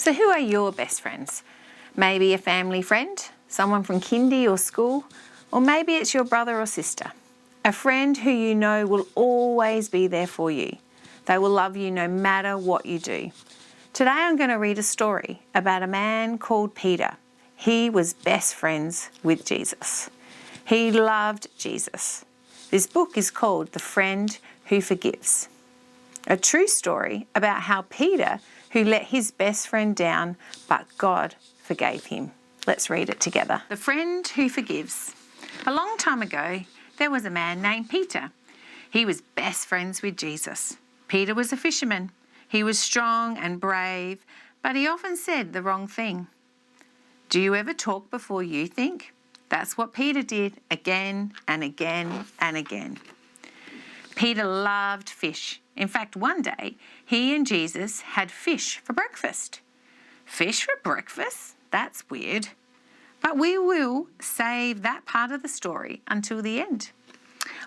So who are your best friends? Maybe a family friend, someone from kindy or school, or maybe it's your brother or sister. A friend who you know will always be there for you. They will love you no matter what you do. Today I'm going to read a story about a man called Peter. He was best friends with Jesus. He loved Jesus. This book is called The Friend Who Forgives. A true story about how Peter, who let his best friend down, but God forgave him. Let's read it together. The Friend Who Forgives. A long time ago, there was a man named Peter. He was best friends with Jesus. Peter was a fisherman. He was strong and brave, but he often said the wrong thing. Do you ever talk before you think? That's what Peter did again and again and again. Peter loved fish. In fact, one day he and Jesus had fish for breakfast. Fish for breakfast? That's weird. But we will save that part of the story until the end.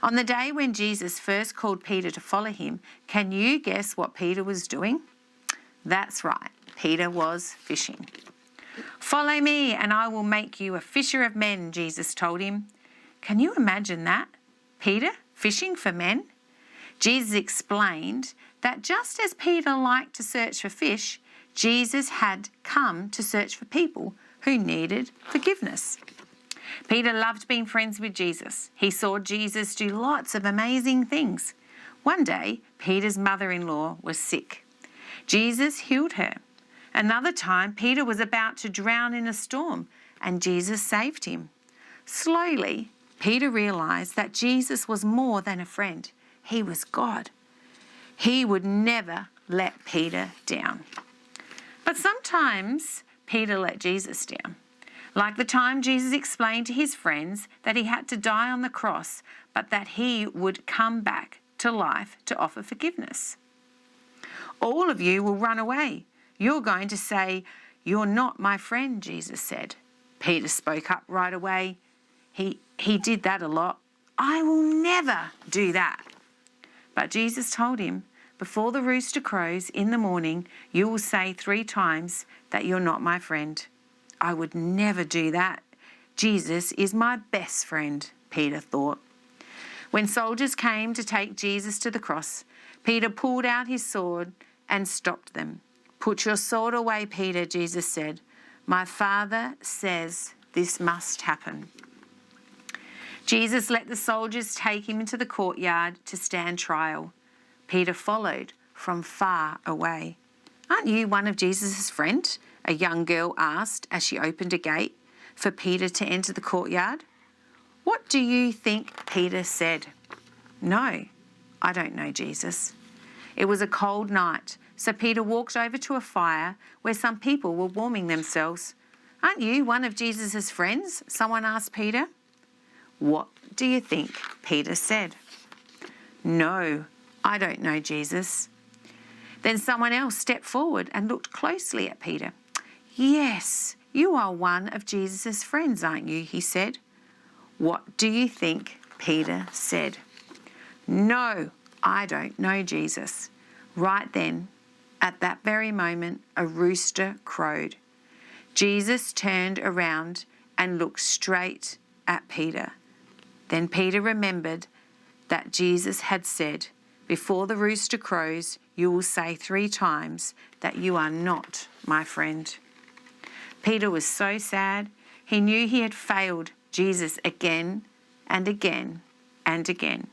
On the day when Jesus first called Peter to follow him, can you guess what Peter was doing? That's right, Peter was fishing. Follow me and I will make you a fisher of men, Jesus told him. Can you imagine that? Peter fishing for men? Jesus explained that just as Peter liked to search for fish, Jesus had come to search for people who needed forgiveness. Peter loved being friends with Jesus. He saw Jesus do lots of amazing things. One day, Peter's mother-in-law was sick. Jesus healed her. Another time, Peter was about to drown in a storm, and Jesus saved him. Slowly, Peter realized that Jesus was more than a friend. He was God. He would never let Peter down. But sometimes Peter let Jesus down. Like the time Jesus explained to his friends that he had to die on the cross, but that he would come back to life to offer forgiveness. All of you will run away. You're going to say, "You're not my friend," Jesus said. Peter spoke up right away. He did that a lot. "I will never do that." But Jesus told him, "Before the rooster crows in the morning, you will say 3 times that you're not my friend." I would never do that. Jesus is my best friend, Peter thought. When soldiers came to take Jesus to the cross, Peter pulled out his sword and stopped them. "Put your sword away, Peter," Jesus said. "My Father says this must happen." Jesus let the soldiers take him into the courtyard to stand trial. Peter followed from far away. "Aren't you one of Jesus' friends?" a young girl asked as she opened a gate for Peter to enter the courtyard. What do you think Peter said? "No, I don't know Jesus." It was a cold night, so Peter walked over to a fire where some people were warming themselves. "Aren't you one of Jesus' friends?" someone asked Peter. What do you think Peter said? "No, I don't know Jesus." Then someone else stepped forward and looked closely at Peter. "Yes, you are one of Jesus' friends, aren't you?" he said. What do you think Peter said? "No, I don't know Jesus." Right then, at that very moment, a rooster crowed. Jesus turned around and looked straight at Peter. Then Peter remembered that Jesus had said, "Before the rooster crows, you will say 3 times that you are not my friend." Peter was so sad. He knew he had failed Jesus again and again and again.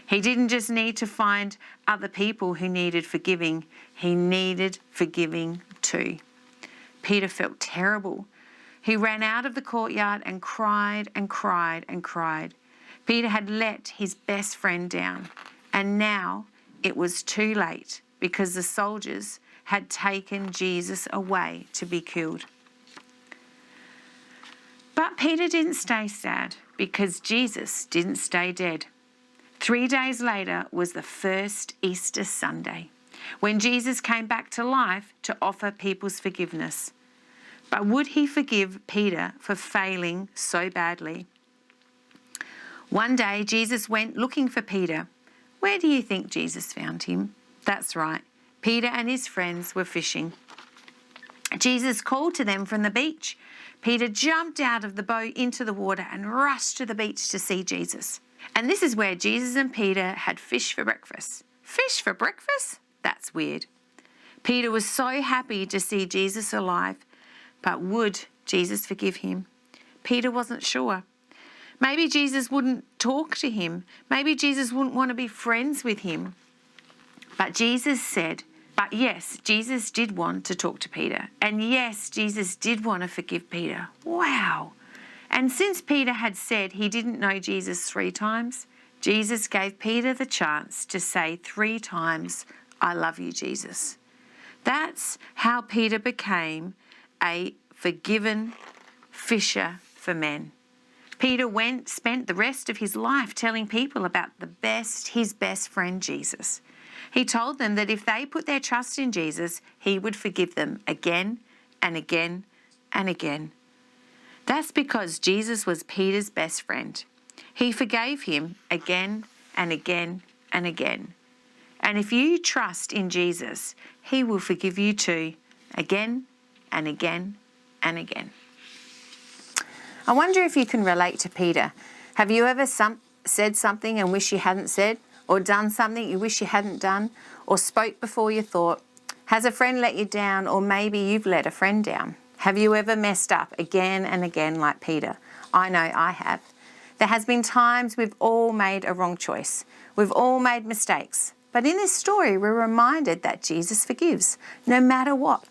He didn't just need to find other people who needed forgiving. He needed forgiving too. Peter felt terrible. He ran out of the courtyard and cried and cried and cried. Peter had let his best friend down, and now it was too late because the soldiers had taken Jesus away to be killed. But Peter didn't stay sad because Jesus didn't stay dead. 3 days later was the first Easter Sunday, when Jesus came back to life to offer people's forgiveness. But would he forgive Peter for failing so badly? One day, Jesus went looking for Peter. Where do you think Jesus found him? That's right, Peter and his friends were fishing. Jesus called to them from the beach. Peter jumped out of the boat into the water and rushed to the beach to see Jesus. And this is where Jesus and Peter had fish for breakfast. Fish for breakfast? That's weird. Peter was so happy to see Jesus alive, but would Jesus forgive him? Peter wasn't sure. Maybe Jesus wouldn't talk to him. Maybe Jesus wouldn't want to be friends with him. But yes, Jesus did want to talk to Peter. And yes, Jesus did want to forgive Peter. Wow. And since Peter had said he didn't know Jesus 3 times, Jesus gave Peter the chance to say 3 times, "I love you, Jesus." That's how Peter became a forgiven fisher for men. Peter spent the rest of his life telling people about his best friend, Jesus. He told them that if they put their trust in Jesus, he would forgive them again and again and again. That's because Jesus was Peter's best friend. He forgave him again and again and again. And if you trust in Jesus, he will forgive you too, again and again and again. I wonder if you can relate to Peter. Have you ever said something and wish you hadn't said? Or done something you wish you hadn't done? Or spoke before you thought? Has a friend let you down, or maybe you've let a friend down? Have you ever messed up again and again like Peter? I know I have. There has been times we've all made a wrong choice. We've all made mistakes. But in this story, we're reminded that Jesus forgives, no matter what.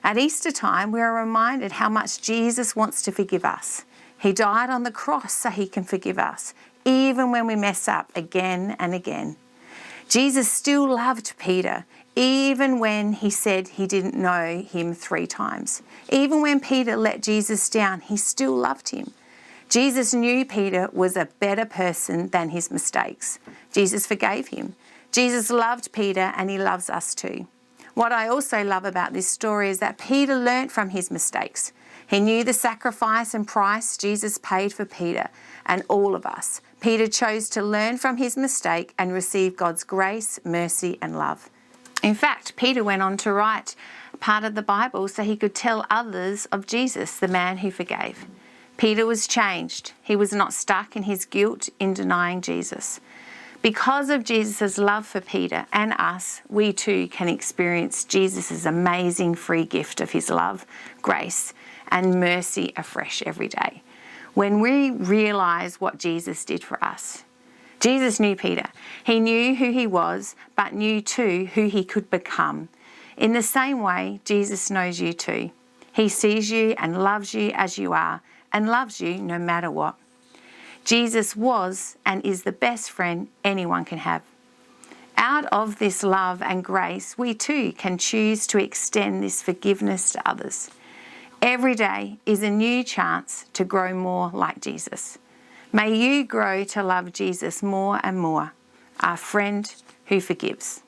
At Easter time, we are reminded how much Jesus wants to forgive us. He died on the cross so he can forgive us, even when we mess up again and again. Jesus still loved Peter, even when he said he didn't know him 3 times. Even when Peter let Jesus down, he still loved him. Jesus knew Peter was a better person than his mistakes. Jesus forgave him. Jesus loved Peter, and he loves us too. What I also love about this story is that Peter learnt from his mistakes. He knew the sacrifice and price Jesus paid for Peter and all of us. Peter chose to learn from his mistake and receive God's grace, mercy, and love. In fact, Peter went on to write part of the Bible so he could tell others of Jesus, the man who forgave. Peter was changed. He was not stuck in his guilt in denying Jesus. Because of Jesus' love for Peter and us, we too can experience Jesus' amazing free gift of his love, grace, and mercy afresh every day. When we realise what Jesus did for us. Jesus knew Peter. He knew who he was, but knew too who he could become. In the same way, Jesus knows you too. He sees you and loves you as you are, and loves you no matter what. Jesus was and is the best friend anyone can have. Out of this love and grace, we too can choose to extend this forgiveness to others. Every day is a new chance to grow more like Jesus. May you grow to love Jesus more and more, our friend who forgives.